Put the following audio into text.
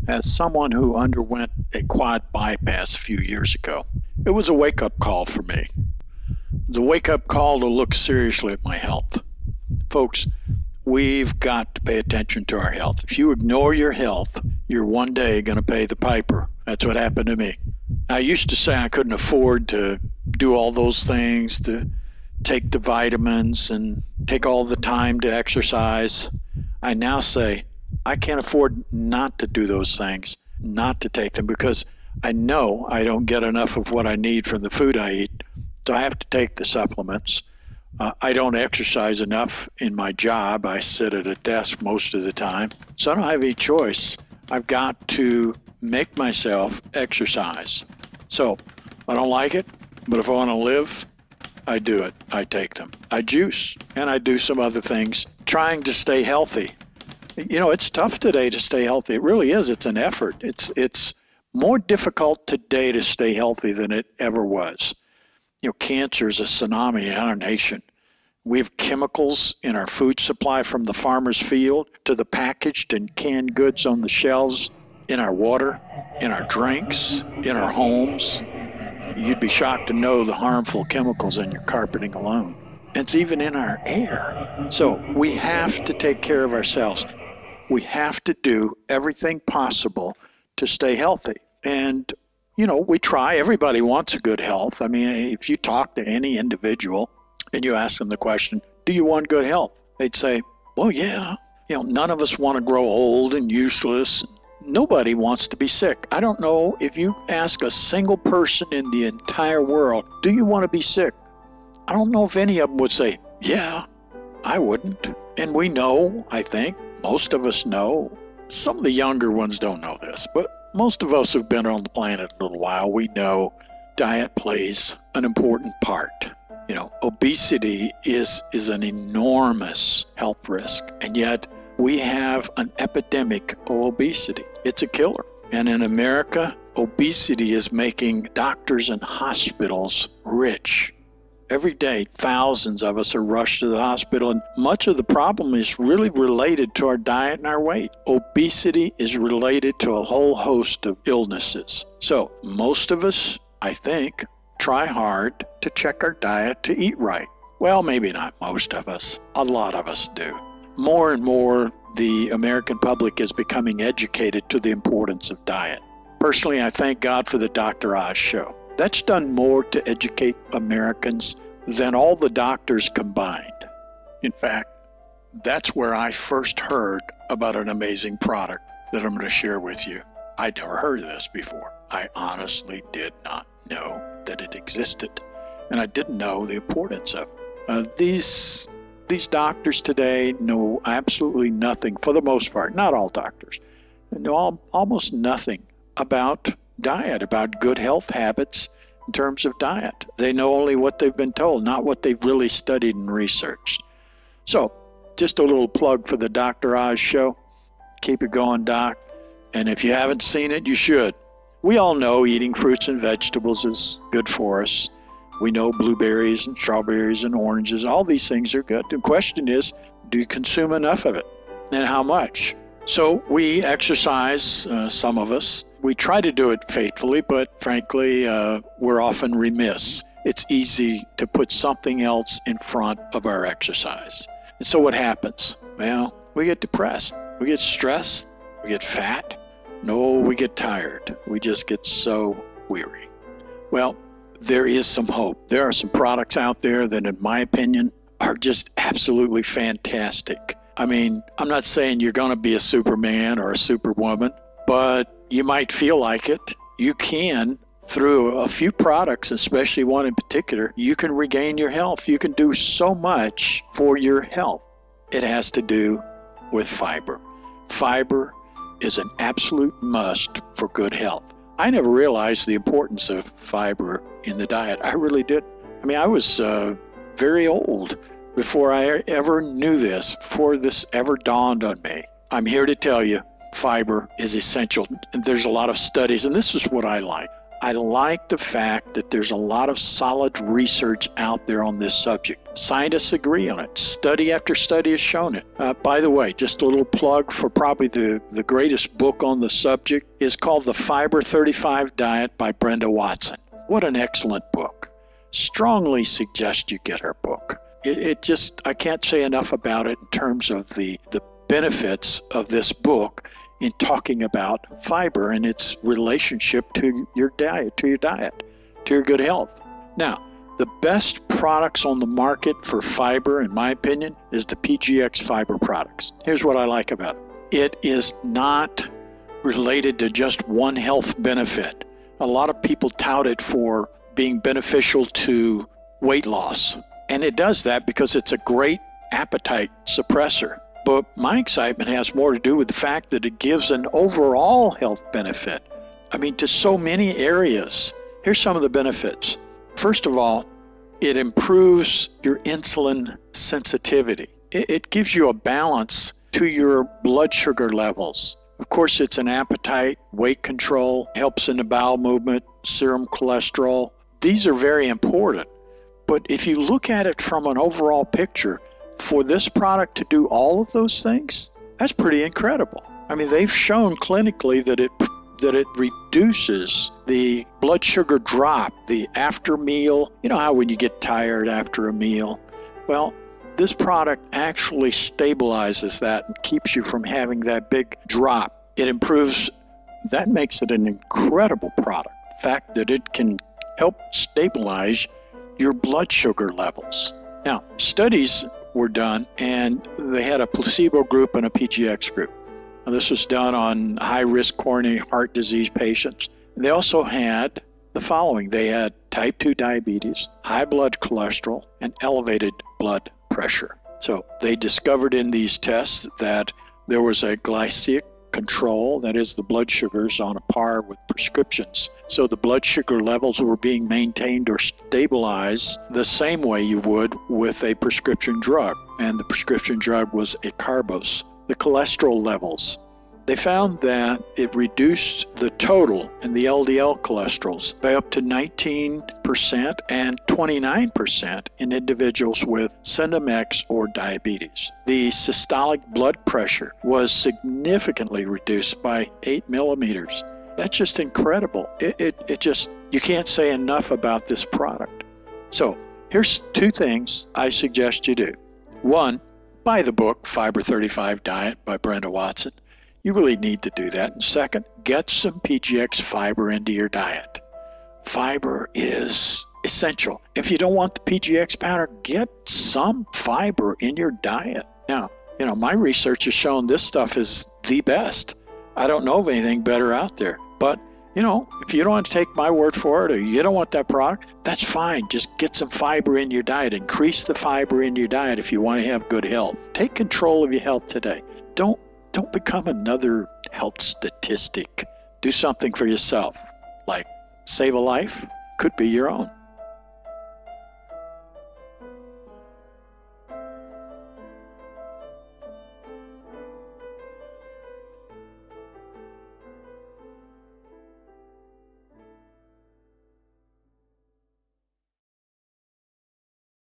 as someone who underwent a quad bypass a few years ago. It was a wake-up call for me. It was a wake-up call to look seriously at my health. Folks, we've got to pay attention to our health. If you ignore your health, you're one day going to pay the piper. That's what happened to me. I used to say I couldn't afford to do all those things, to take the vitamins and take all the time to exercise. I now say I can't afford not to do those things, not to take them, because I know I don't get enough of what I need from the food I eat. So I have to take the supplements. I don't exercise enough in my job. I sit at a desk most of the time. So I don't have any choice. I've got to make myself exercise. So I don't like it, but if I want to live, I do it. I take them. I juice, and I do some other things, trying to stay healthy. You know, it's tough today to stay healthy. It really is. It's an effort. It's more difficult today to stay healthy than it ever was. You know, cancer is a tsunami in our nation. We have chemicals in our food supply, from the farmer's field to the packaged and canned goods on the shelves, in our water, in our drinks, in our homes. You'd be shocked to know the harmful chemicals in your carpeting alone. It's even in our air. So we have to take care of ourselves. We have to do everything possible to stay healthy. And, you know, we try. Everybody wants a good health. I mean, if you talk to any individual and you ask them the question, do you want good health? They'd say, well, yeah. You know, none of us want to grow old and useless. Nobody wants to be sick. I don't know if you ask a single person in the entire world, do you want to be sick? I don't know if any of them would say, yeah, I wouldn't. And we know, I think, most of us know. Some of the younger ones don't know this, but most of us who've been on the planet a little while, we know diet plays an important part. You know, obesity is an enormous health risk, and yet we have an epidemic of obesity. It's a killer. And in America, obesity is making doctors and hospitals rich. Every day, thousands of us are rushed to the hospital, and much of the problem is really related to our diet and our weight. Obesity is related to a whole host of illnesses. So most of us, I think, try hard to check our diet, to eat right. Well, maybe not most of us. A lot of us do. More and more, the American public is becoming educated to the importance of diet. Personally, I thank God for the Dr. Oz show. That's done more to educate Americans than all the doctors combined. In fact, that's where I first heard about an amazing product that I'm going to share with you. I'd never heard of this before. I honestly did not know that it existed, and I didn't know the importance of it. These doctors today know absolutely nothing, for the most part, not all doctors, know almost nothing about diet, about good health habits in terms of diet. They know only what they've been told, not what they've really studied and researched. So, just a little plug for the Dr. Oz show. Keep it going, Doc. And if you haven't seen it, you should. We all know eating fruits and vegetables is good for us. We know blueberries and strawberries and oranges, all these things are good. The question is, do you consume enough of it, and how much? So we exercise, some of us. We try to do it faithfully, but frankly, we're often remiss. It's easy to put something else in front of our exercise. And so what happens? Well, we get depressed, we get stressed, we get fat. No, we get tired. We just get so weary. Well, there is some hope. There are some products out there that, in my opinion, are just absolutely fantastic. I mean, I'm not saying you're going to be a Superman or a Superwoman, but you might feel like it. You can, through a few products, especially one in particular, you can regain your health. You can do so much for your health. It has to do with fiber. Fiber is an absolute must for good health. I never realized the importance of fiber in the diet. I really did. I mean, I was very old before I ever knew this, before this ever dawned on me. I'm here to tell you, fiber is essential. There's a lot of studies, and this is what I like. I like the fact that there's a lot of solid research out there on this subject. Scientists agree on it. Study after study has shown it. By the way, just a little plug for probably the greatest book on the subject is called The Fiber 35 Diet by Brenda Watson. What an excellent book. Strongly suggest you get her book. I can't say enough about it in terms of the benefits of this book in talking about fiber and its relationship to your diet, to your good health. Now, the best products on the market for fiber, in my opinion, is the PGX fiber products. Here's what I like about it. It is not related to just one health benefit. A lot of people tout it for being beneficial to weight loss. And it does that because it's a great appetite suppressor. But my excitement has more to do with the fact that it gives an overall health benefit. I mean, to so many areas. Here's some of the benefits. First of all, it improves your insulin sensitivity. It gives you a balance to your blood sugar levels. Of course, it's an appetite, weight control, helps in the bowel movement, serum cholesterol. These are very important. But if you look at it from an overall picture, for this product to do all of those things, that's pretty incredible. I mean, they've shown clinically that it reduces the blood sugar drop, the after meal. You know how when you get tired after a meal? Well, this product actually stabilizes that and keeps you from having that big drop. It improves, that makes it an incredible product. The fact that it can help stabilize your blood sugar levels. Now, studies were done, and they had a placebo group and a PGX group. Now, this was done on high-risk coronary heart disease patients. They also had the following. They had type 2 diabetes, high blood cholesterol, and elevated blood pressure. So they discovered in these tests that there was a glycemic control, that is, the blood sugars on a par with prescriptions. So the blood sugar levels were being maintained or stabilized the same way you would with a prescription drug. And the prescription drug was acarbose. The cholesterol levels, they found that it reduced the total in the LDL cholesterols by up to 19% and 29% in individuals with symptom X or diabetes. The systolic blood pressure was significantly reduced by 8 millimeters. That's just incredible. You can't say enough about this product. So here's 2 things I suggest you do. 1, buy the book, Fiber 35 Diet by Brenda Watson. You really need to do that. And second, get some PGX fiber into your diet. Fiber is essential. If you don't want the PGX powder, get some fiber in your diet. Now, my research has shown this stuff is the best. I don't know of anything better out there. But, if you don't want to take my word for it, or you don't want that product, that's fine. Just get some fiber in your diet. Increase the fiber in your diet if you want to have good health. Take control of your health today. Don't become another health statistic. Do something for yourself, like save a life, could be your own.